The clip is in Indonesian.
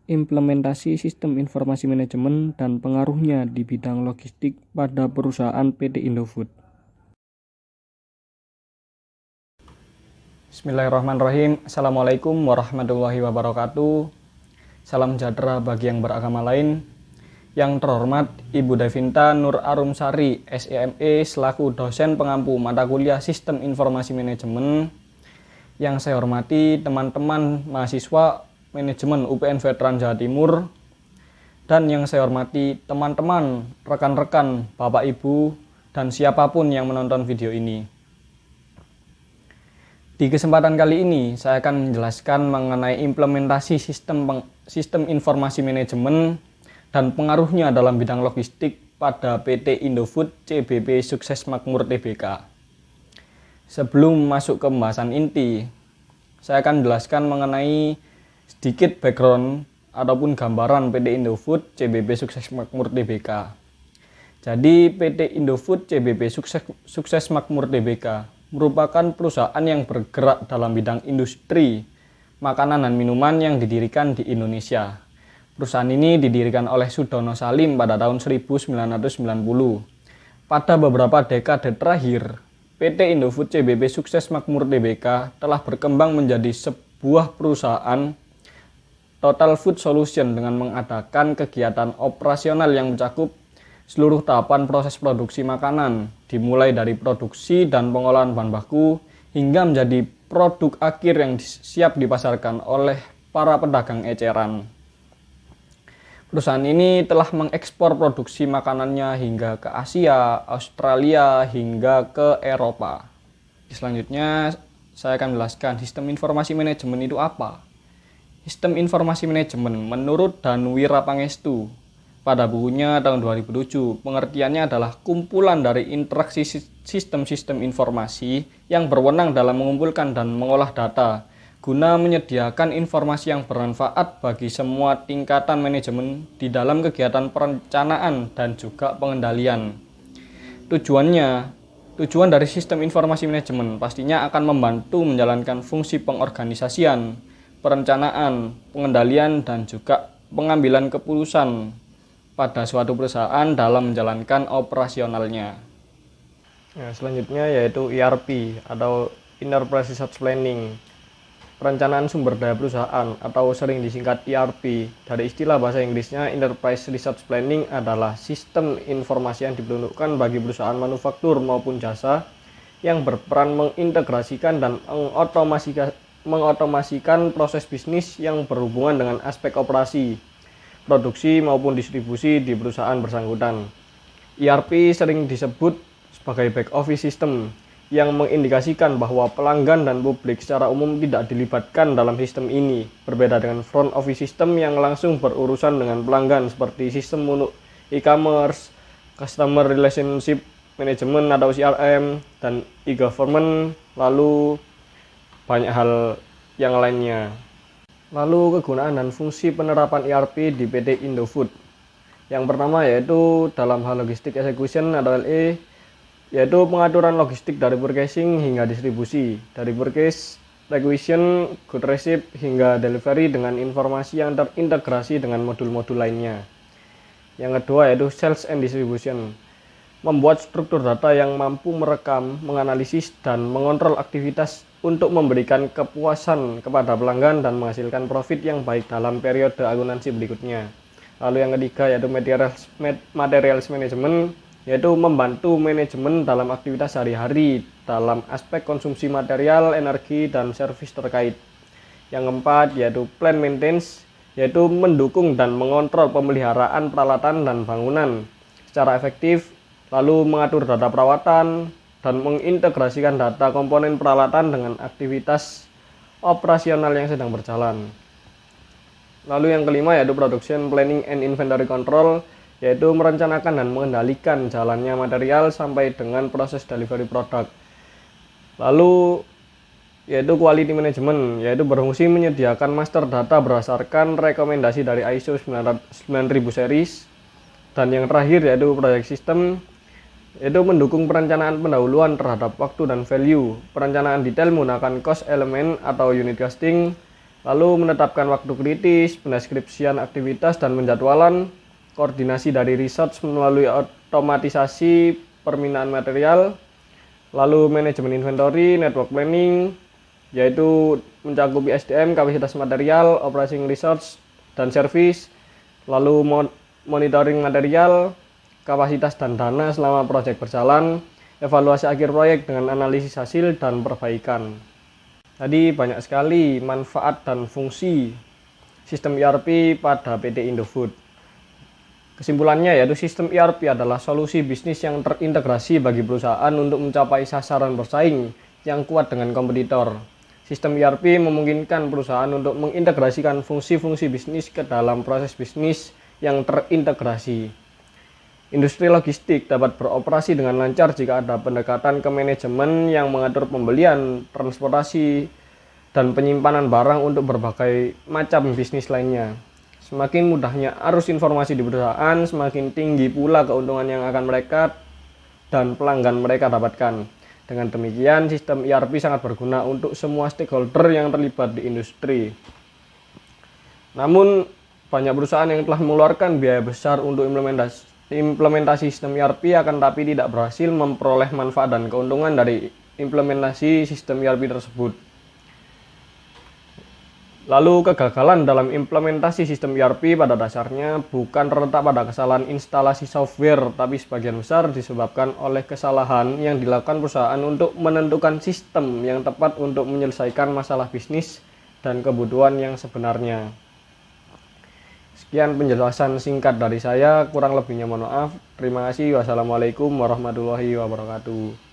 Implementasi sistem informasi manajemen dan pengaruhnya di bidang logistik pada perusahaan PT Indofood. Bismillahirrahmanirrahim. Assalamualaikum warahmatullahi wabarakatuh. Salam sejahtera bagi yang beragama lain. Yang terhormat Ibu Devinta Nur Arumsari, SEME, selaku dosen pengampu mata kuliah Sistem Informasi Manajemen. Yang saya hormati teman-teman mahasiswa Manajemen UPN Veteran Jawa Timur. Dan yang saya hormati teman-teman, rekan-rekan, Bapak Ibu, dan siapapun yang menonton video ini. Di kesempatan kali ini, saya akan menjelaskan mengenai implementasi sistem informasi manajemen dan pengaruhnya dalam bidang logistik pada PT Indofood CBP Sukses Makmur Tbk. Sebelum masuk ke pembahasan inti, saya akan menjelaskan mengenai sedikit background ataupun gambaran PT Indofood CBP Sukses Makmur Tbk. Jadi PT Indofood CBP Sukses Makmur Tbk merupakan perusahaan yang bergerak dalam bidang industri makanan dan minuman yang didirikan di Indonesia. Perusahaan ini didirikan oleh Sudono Salim pada tahun 1990. Pada beberapa dekade terakhir, PT Indofood CBP Sukses Makmur Tbk telah berkembang menjadi sebuah perusahaan Total Food Solution dengan mengadakan kegiatan operasional yang mencakup seluruh tahapan proses produksi makanan, dimulai dari produksi dan pengolahan bahan baku hingga menjadi produk akhir yang siap dipasarkan oleh para pedagang eceran. Perusahaan ini telah mengekspor produksi makanannya hingga ke Asia, Australia, hingga ke Eropa. Selanjutnya, saya akan menjelaskan sistem informasi manajemen itu apa. Sistem informasi manajemen menurut Danuwira Pangestu pada bukunya tahun 2007, pengertiannya adalah kumpulan dari interaksi sistem-sistem informasi yang berwenang dalam mengumpulkan dan mengolah data guna menyediakan informasi yang bermanfaat bagi semua tingkatan manajemen di dalam kegiatan perencanaan dan juga pengendalian. Tujuan dari sistem informasi manajemen pastinya akan membantu menjalankan fungsi pengorganisasian, perencanaan, pengendalian, dan juga pengambilan keputusan pada suatu perusahaan dalam menjalankan operasionalnya. Nah, selanjutnya yaitu ERP atau Enterprise Resource Planning. Perencanaan sumber daya perusahaan atau sering disingkat ERP. Dari istilah bahasa Inggrisnya, Enterprise Resource Planning adalah sistem informasi yang diperuntukkan bagi perusahaan manufaktur maupun jasa yang berperan mengintegrasikan dan mengotomasikan proses bisnis yang berhubungan dengan aspek operasi, produksi maupun distribusi di perusahaan bersangkutan. ERP sering disebut sebagai back office system yang mengindikasikan bahwa pelanggan dan publik secara umum tidak dilibatkan dalam sistem ini, berbeda dengan front office system yang langsung berurusan dengan pelanggan seperti sistem e-commerce, customer relationship management atau CRM, dan e-government, lalu banyak hal yang lainnya. Lalu kegunaan dan fungsi penerapan ERP di PT Indofood. Yang pertama yaitu dalam hal logistik execution atau LE, yaitu pengaturan logistik dari purchasing hingga distribusi, dari purchase, requisition, good receipt, hingga delivery dengan informasi yang terintegrasi dengan modul-modul lainnya. Yang kedua yaitu sales and distribution, membuat struktur data yang mampu merekam, menganalisis, dan mengontrol aktivitas untuk memberikan kepuasan kepada pelanggan dan menghasilkan profit yang baik dalam periode akuntansi berikutnya. Lalu yang ketiga yaitu materials management, yaitu membantu manajemen dalam aktivitas sehari-hari dalam aspek konsumsi material, energi, dan servis terkait. Yang keempat yaitu plant maintenance, yaitu mendukung dan mengontrol pemeliharaan peralatan dan bangunan secara efektif, lalu mengatur data perawatan dan mengintegrasikan data komponen peralatan dengan aktivitas operasional yang sedang berjalan. Lalu yang kelima yaitu production planning and inventory control, yaitu merencanakan dan mengendalikan jalannya material sampai dengan proses delivery produk. Lalu yaitu quality management, yaitu berfungsi menyediakan master data berdasarkan rekomendasi dari ISO 9000 series. Dan yang terakhir yaitu project system, yaitu mendukung perencanaan pendahuluan terhadap waktu dan value, perencanaan detail menggunakan cost element atau unit costing, Lalu menetapkan waktu kritis, pendeskripsian aktivitas dan penjadwalan, koordinasi dari research melalui otomatisasi permintaan material, lalu manajemen inventory, network planning, yaitu mencakupi SDM, kapasitas material, operating research, dan service, lalu monitoring material, kapasitas dan dana selama proyek berjalan, evaluasi akhir proyek dengan analisis hasil dan perbaikan. Tadi banyak sekali manfaat dan fungsi sistem ERP pada PT Indofood. Kesimpulannya yaitu sistem ERP adalah solusi bisnis yang terintegrasi bagi perusahaan untuk mencapai sasaran bersaing yang kuat dengan kompetitor. Sistem ERP memungkinkan perusahaan untuk mengintegrasikan fungsi-fungsi bisnis ke dalam proses bisnis yang terintegrasi. Industri logistik dapat beroperasi dengan lancar jika ada pendekatan ke manajemen yang mengatur pembelian, transportasi, dan penyimpanan barang untuk berbagai macam bisnis lainnya. Semakin mudahnya arus informasi di perusahaan, semakin tinggi pula keuntungan yang akan mereka dan pelanggan mereka dapatkan. Dengan demikian, sistem ERP sangat berguna untuk semua stakeholder yang terlibat di industri. Namun, banyak perusahaan yang telah mengeluarkan biaya besar untuk implementasi sistem ERP akan tapi tidak berhasil memperoleh manfaat dan keuntungan dari implementasi sistem ERP tersebut. Lalu kegagalan dalam implementasi sistem ERP pada dasarnya bukan terletak pada kesalahan instalasi software, tapi sebagian besar disebabkan oleh kesalahan yang dilakukan perusahaan untuk menentukan sistem yang tepat untuk menyelesaikan masalah bisnis dan kebutuhan yang sebenarnya. Sekian penjelasan singkat dari saya, kurang lebihnya mohon maaf. Terima kasih. Wassalamualaikum warahmatullahi wabarakatuh.